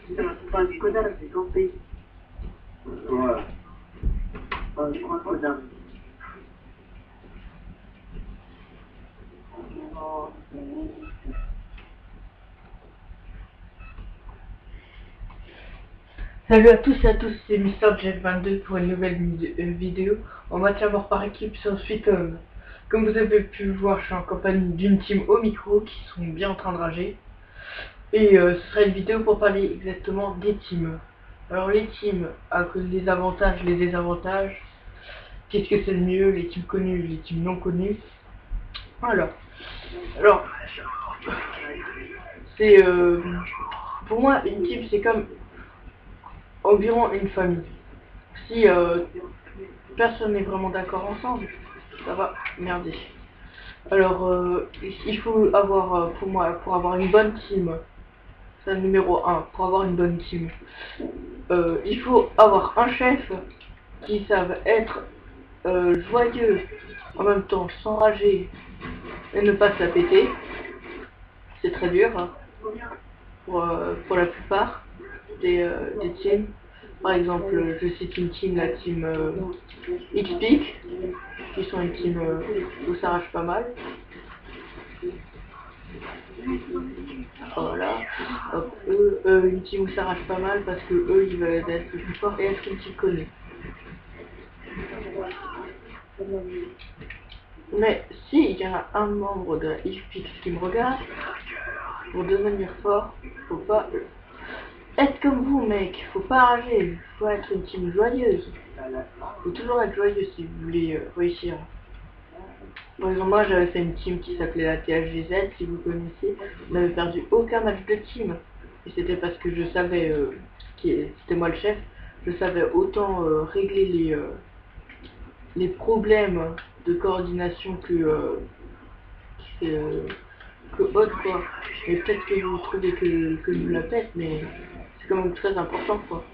Salut à tous et à tous, c'est MrJet22 pour une nouvelle vidéo en matière mort par équipe sur Suicom. Comme vous avez pu le voir, je suis en compagnie d'une team au micro qui sont bien en train de rager. Et ce sera une vidéo pour parler exactement des teams. Alors les teams, à cause des avantages, les désavantages, qu'est-ce que c'est le mieux, les teams connus, les teams non connus. Voilà. Alors, c'est pour moi une team c'est comme environ une famille. Si personne n'est vraiment d'accord ensemble, ça va merder. Alors il faut avoir pour moi, pour avoir une bonne team, c'est le numéro 1, pour avoir une bonne team, il faut avoir un chef qui savent être joyeux, en même temps s'enrager et ne pas se la péter. C'est très dur hein, pour la plupart des teams. Par exemple, je cite une team, la team X-Peak, qui sont une team où ça rage pas mal. Voilà. Une team où ça rage pas mal parce que eux ils veulent être plus forts et être une team connue. Mais si il y a un membre de la X-Peak qui me regarde, pour devenir fort, faut pas être comme vous mec, faut pas rager, faut être une team joyeuse. Faut toujours être joyeux si vous voulez réussir. Par exemple, moi j'avais fait une team qui s'appelait la THGZ, si vous connaissez. On n'avait perdu aucun match de team. Et c'était parce que je savais, c'était moi le chef, je savais autant régler les problèmes de coordination que autre quoi. Et peut-être que vous trouvez que je me la pète, mais c'est quand même très important quoi.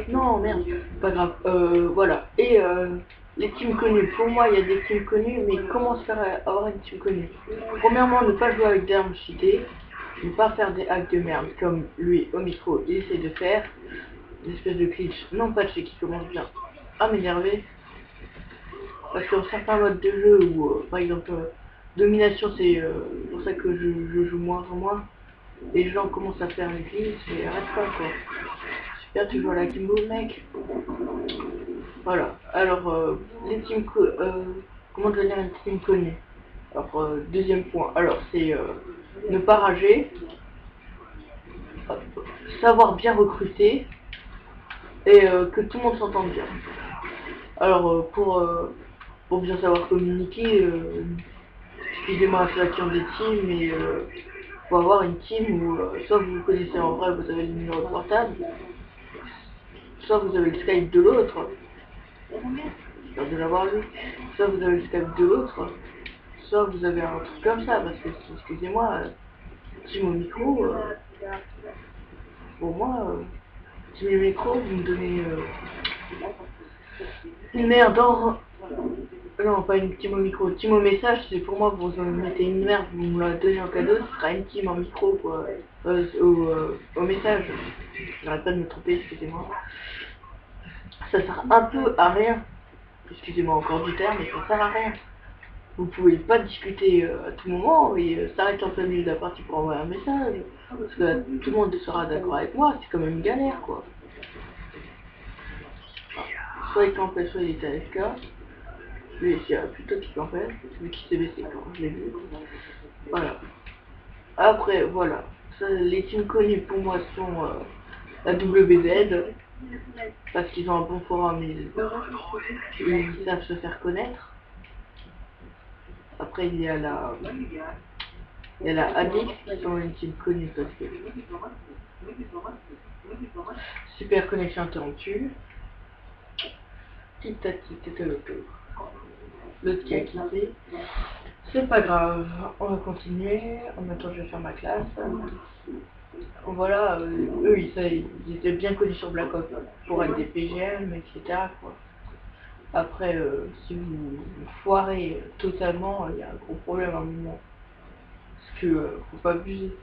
Non, merde, pas grave. Voilà. Et les teams connues. Pour moi, il y a des teams connues, mais comment se faire avoir une team connue? Premièrement, ne pas jouer avec des armes cheatées. Ne pas faire des hacks de merde, comme lui, au micro, il essaie de faire. Une espèce de glitch non patché qui commence bien à m'énerver. Parce que dans certains modes de jeu, où, par exemple, domination, c'est pour ça que je joue moins en moins. Les gens commencent à faire les glitches et arrête pas quoi. Super, tu joues à la Kimbo mec. Voilà, alors les teams comment devenir une team connue. Alors deuxième point, alors c'est ne pas rager, savoir bien recruter et que tout le monde s'entende bien. Alors pour bien savoir communiquer, excusez-moi à ceux qui ont des teams, mais faut avoir une team où soit vous vous connaissez en vrai, vous avez le numéro de portable, soit vous avez le Skype de l'autre, j'espère de l'avoir vu, soit vous avez le Skype de l'autre, soit vous avez un truc comme ça, parce que excusez-moi, team au micro, pour moi, team au micro, vous me donnez une merde en... Non, pas une team au micro, team au message, c'est pour moi, vous me mettez une merde, vous me la donnez en cadeau, ce sera une team en micro, quoi, au message. J'arrête pas de me tromper, excusez-moi. Ça sert un peu à rien, excusez-moi encore du terme, mais ça sert à rien. Vous pouvez pas discuter à tout moment et s'arrêter en plein milieu de la partie pour envoyer un message. Parce que tout le monde sera d'accord avec moi, c'est quand même une galère quoi. Soit il campait, soit il était AFK. Lui, c'est plutôt qui campait, celui qui s'est baissé quand je l'ai vu. Voilà. Après, voilà. Ça, les teams connus pour moi sont la WBZ. Parce qu'ils ont un bon forum, ils savent se faire connaître. Après, il y a la Adix qui sont une team connue parce que super connexion interrompue. Tic tac tic c'était le tour. L'autre qui a quitté. C'est pas grave, on va continuer. En même temps, je vais faire ma classe. voilà, eux ils étaient bien connus sur Black Ops pour être des PGM, etc. quoi. Après, si vous foirez totalement, il y a un gros problème à un moment. Parce que faut pas abuser.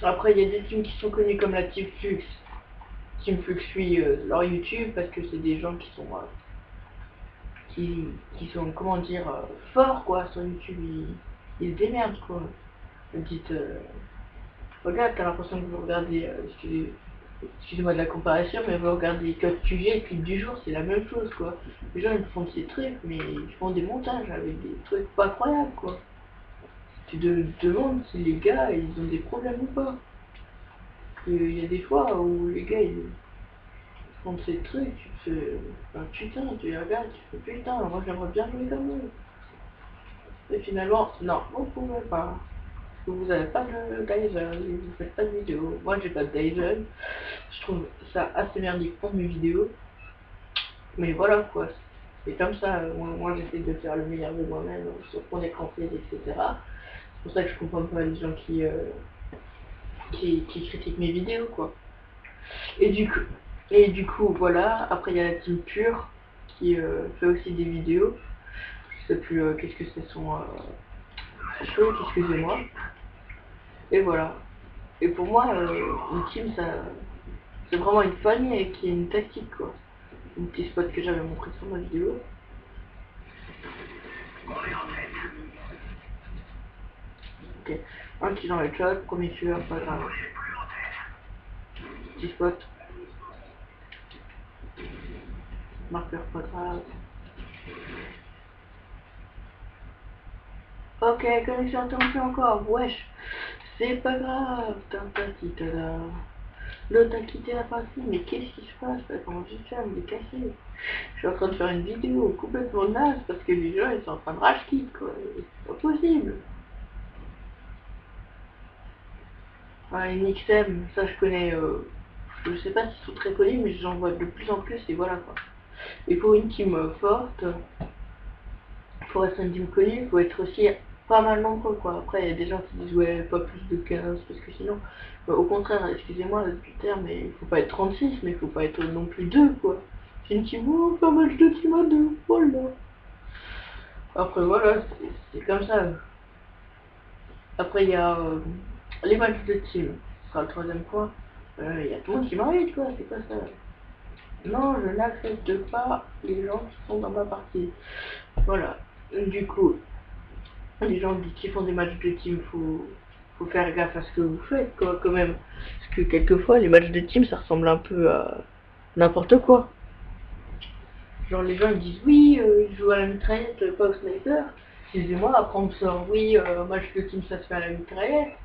Après, il y a des teams qui sont connus comme la Team Flux. Team Flux suit leur YouTube parce que c'est des gens qui sont, comment dire, forts quoi sur YouTube. Ils se démerdent quoi. Vous dites, regarde, t'as l'impression que vous regardez, excusez-moi de la comparaison, mais vous regardez Code QG et Clip du jour, c'est la même chose quoi. Les gens ils font ces trucs, mais ils font des montages avec des trucs pas croyables quoi. Tu te demandes si les gars ils ont des problèmes ou pas. Il y a des fois où les gars ils font ces trucs, tu te fais, putain, tu les regardes, tu te fais putain, moi j'aimerais bien jouer comme eux. Et finalement, non, vous pouvez pas. Vous n'avez pas de Dyson, vous faites pas de vidéo. Moi j'ai pas de Dyson. Je trouve ça assez merdique pour mes vidéos. Mais voilà quoi. C'est comme ça. Moi j'essaie de faire le meilleur de moi-même sur mon écran prise, etc. C'est pour ça que je comprends pas les gens qui critiquent mes vidéos quoi. Et du coup voilà. Après il y a la team pure qui fait aussi des vidéos. Je sais plus qu'est-ce que c'est son chose, excusez-moi. Et voilà. Et pour moi, une team, ça, c'est vraiment une famille et qui est une tactique, quoi. Un petit spot que j'avais montré sur ma vidéo. Ok. Un qui dans le chat, premier tueur, pas grave. Petit spot. Marqueur, pas grave. Ok, connexion interrompue encore, wesh. C'est pas grave. Tata. L'autre a quitté la partie, mais qu'est-ce qui se passe là? Comment je fais? Il est cassé. Je suis en train de faire une vidéo complètement naze parce que les gens ils sont en train de rage quit quoi. C'est pas possible. Une XM, ça je connais, je sais pas s'ils sont très connus, mais j'en vois de plus en plus et voilà quoi. Et pour une team forte, pour être une team connue, il faut être aussi pas mal nombreux quoi. Après il y a des gens qui disent ouais pas plus de 15 parce que sinon, au contraire, excusez-moi du terme, mais il faut pas être 36, mais il faut pas être non plus 2 quoi. C'est une team, oh, pas mal de team à 2, voilà. Après voilà, c'est comme ça. Après il y a les matchs de team, ce sera le troisième point. Il y a tout le monde qui m'arrête quoi, c'est quoi ça? Non, je n'accepte pas les gens qui sont dans ma partie. Voilà. Du coup, les gens qui font des matchs de team, faut faire gaffe à ce que vous faites quoi quand même. Parce que quelquefois les matchs de team ça ressemble un peu à n'importe quoi. Genre les gens ils disent oui, ils jouent à la mitraillette, pas au sniper. Excusez-moi, après on me sort oui, match de team ça se fait à la mitraillette.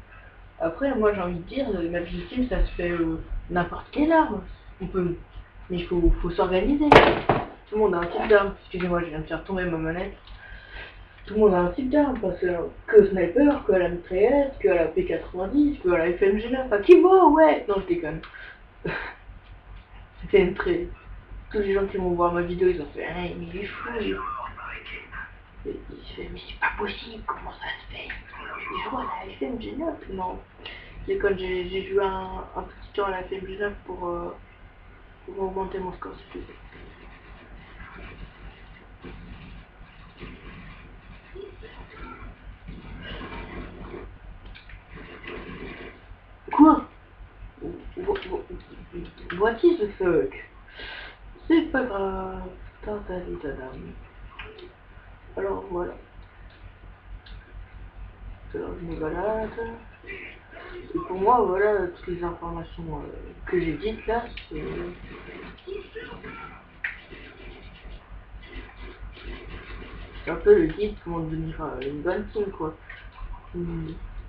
Après moi j'ai envie de dire, les matchs de team ça se fait n'importe quelle arme. On peut, mais il faut s'organiser. Tout le monde a un type d'arme. Excusez-moi, je viens de faire tomber ma manette. Tout le monde a un type d'arme, parce que sniper, que à la mitraillette, que à la P90, que à la FMG9. Enfin, qui voit, ouais. Non, je déconne. C'était une très... Tous les gens qui vont voir ma vidéo, ils ont fait, ah, il est fou. Il se fait, mais c'est pas possible, comment ça se fait? Il joue à la FMG9? Non. C'est quand j'ai joué un petit temps à la FMG9 pour augmenter mon score, c'est tout. Quoi? What is the fuck? C'est pas grave. Tadam. Alors voilà. Alors je me balade. Et pour moi, voilà, toutes les informations que j'ai dites là, c'est un peu le guide comment devenir une bonne team quoi.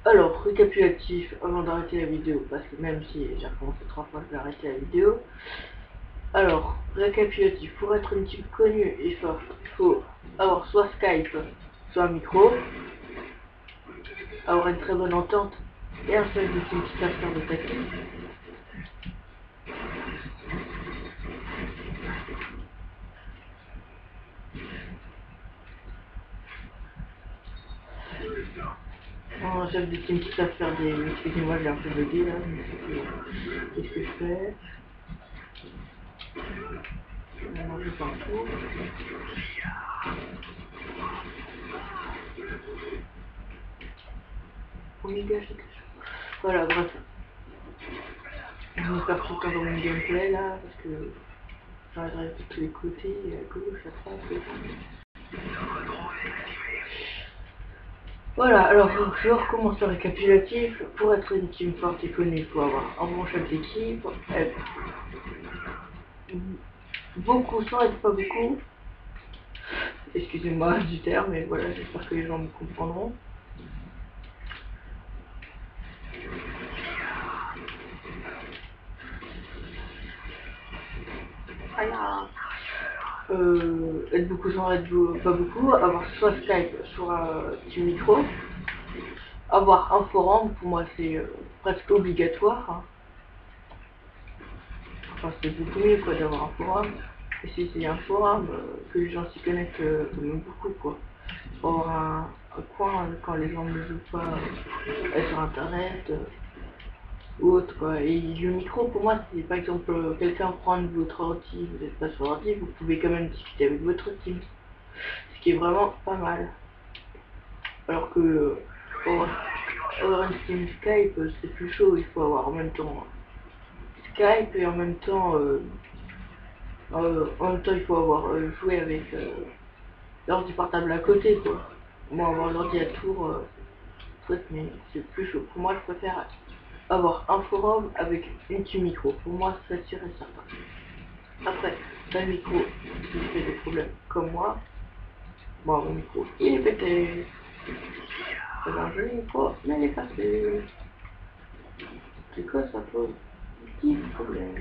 Alors, récapitulatif avant d'arrêter la vidéo, parce que même si j'ai recommencé 3 fois, je vais arrêter la vidéo. Alors, récapitulatif, pour être une team connue et forte, il faut avoir soit Skype, soit un micro, avoir une très bonne entente et un seul de team qui savent faire de tactique. un chef de team qui savent faire des... Excusez-moi, j'ai un peu bugué là, mais qu'est-ce que je fais? On va manger partout. Omega, voilà, bref. Je me perds tout le temps dans mon gameplay là, parce que j'arrêterai de tous les côtés, et à gauche, à droite, Voilà, alors je recommence le récapitulatif. Pour être une team forte et connue, il faut avoir un bon chef d'équipe, être beaucoup sans être pas beaucoup. Excusez-moi du terme, mais voilà, j'espère que les gens me comprendront. Être beaucoup sans être pas beaucoup, avoir soit Skype, soit Team Micro, avoir un forum, pour moi c'est presque obligatoire. Hein. Enfin, c'est beaucoup mieux quoi d'avoir un forum. Et si c'est un forum, que les gens s'y connectent quand même beaucoup quoi. Pour avoir un coin quand les gens ne jouent pas sur internet ou autre quoi. Et le micro pour moi c'est par exemple quelqu'un prend de votre ordi, vous n'êtes pas sur l'ordi, vous pouvez quand même discuter avec votre team. Ce qui est vraiment pas mal. Alors que pour avoir une team Skype c'est plus chaud, il faut avoir en même temps Skype et en même temps il faut avoir joué avec l'ordi portable à côté quoi. Moi avoir l'ordi à tour, mais c'est plus chaud. Pour moi je préfère avoir un forum avec une team micro. Pour moi c'est sûr et certain. Après, le micro, si fait des problèmes comme moi, bon mon micro il est pété. C'est un joli micro, mais il est cassé. Du coup ça pose des petits problèmes.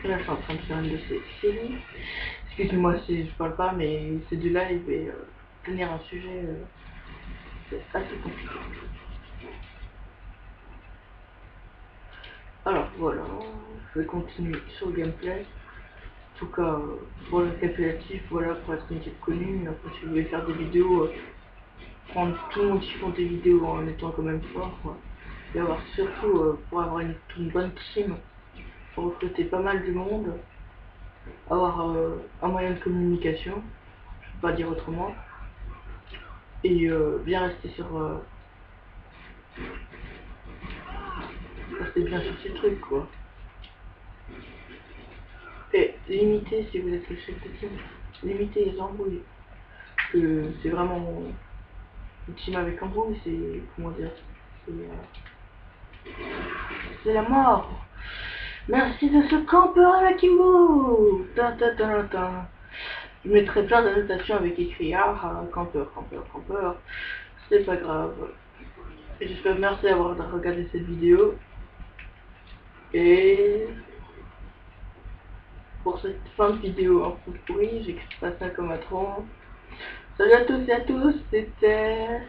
Là, je suis en train de faire une de ces séries. Excusez-moi si je parle pas, mais c'est du live et tenir un sujet, c'est assez compliqué. Alors voilà, je vais continuer sur le gameplay. En tout cas, pour le récapitulatif, voilà, pour être une équipe connue. Après, si vous voulez faire des vidéos, prendre tout le monde qui font des vidéos en étant quand même fort. Quoi. Et avoir surtout, pour avoir une bonne team, pour recruter pas mal de monde, avoir un moyen de communication, je peux pas dire autrement, et bien rester sur rester bien sur ces trucs quoi. Et limiter si vous êtes le chef de team, limiter les embrouilles. Parce que c'est vraiment une team avec embrouille, c'est comment dire, c'est la mort. Merci de ce campeur à la Kimbo. Je mettrai plein d'annotations avec écrit campeur, campeur, campeur. C'est pas grave. J'espère merci d'avoir regardé cette vidéo. Et pour cette fin de vidéo un peu pourrie, j'écris pas ça comme un tronc. Salut à tous et à tous, c'était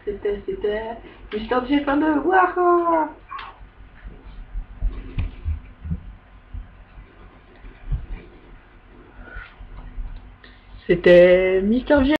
Mister G22, waouh. C'était Mister G.